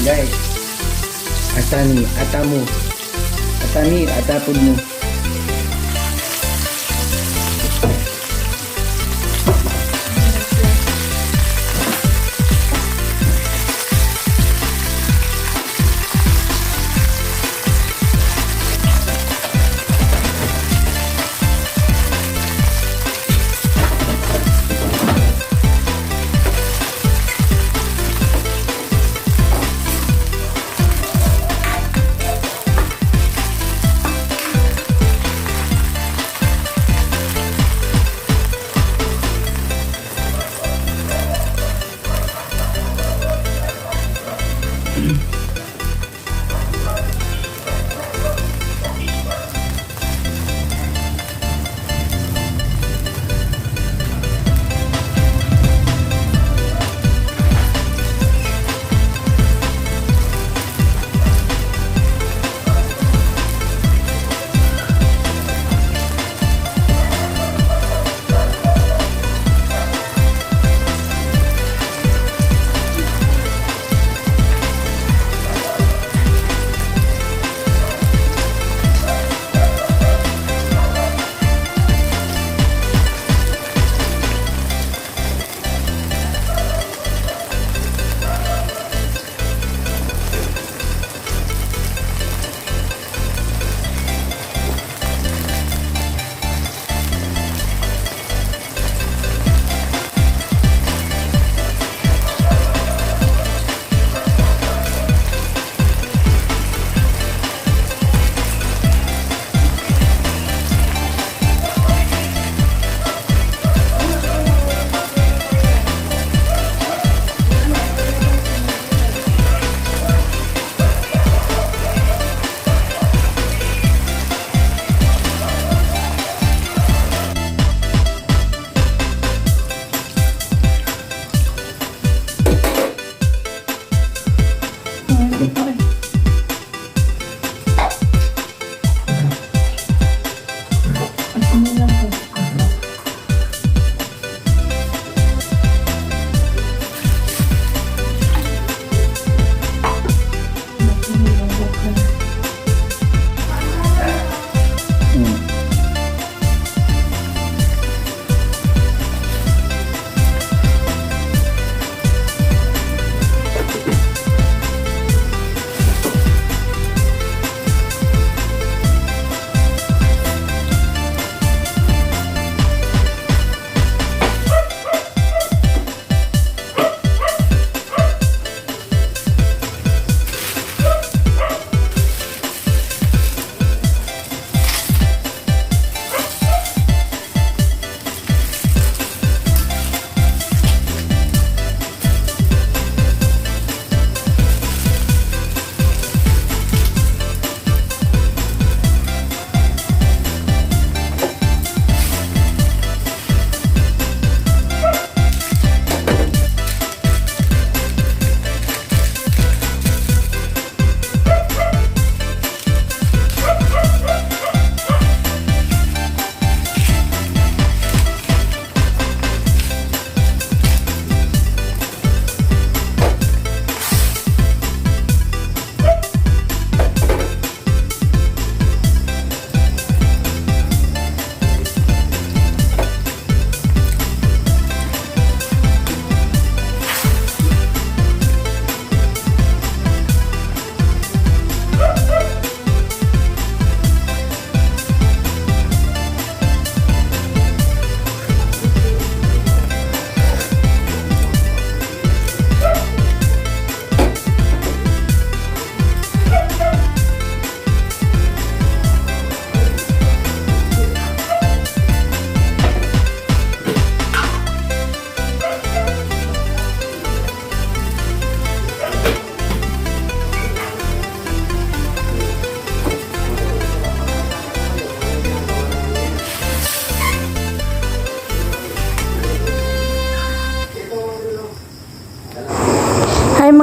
Guys, atani, atamu. Atani, atapon mo.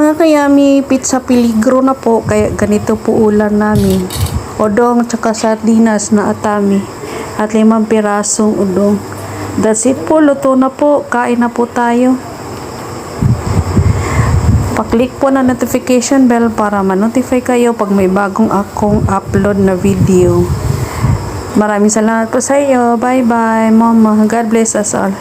mga kayami, pizza piligro na po, kaya ganito po ulam namin. Odong tsaka sardinas na atami at 5 pirasong udong. That's it po, luto na po, kain na po tayo. Pa-click po na notification bell para ma-notify kayo pag may bagong akong upload na video. Maraming salamat po sa iyo. Bye-bye, Mama. God bless us all.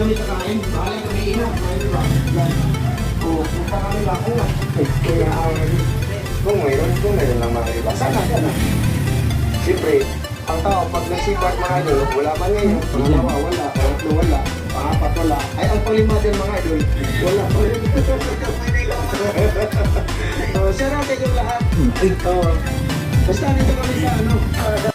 Kami kakain, bahala kami inom. Oo, punta kami lang ko. Kaya kung mayroon lang mga iba. Sana. Siyempre, ang tao pag nagsipat mga idol, wala man ngayon. Pangalawa, wala. Pangatlo, wala. Pangapat, wala. Ay, ang palima din mga idol, wala pa rin. Share natin yung lahat. Basta dito kami sa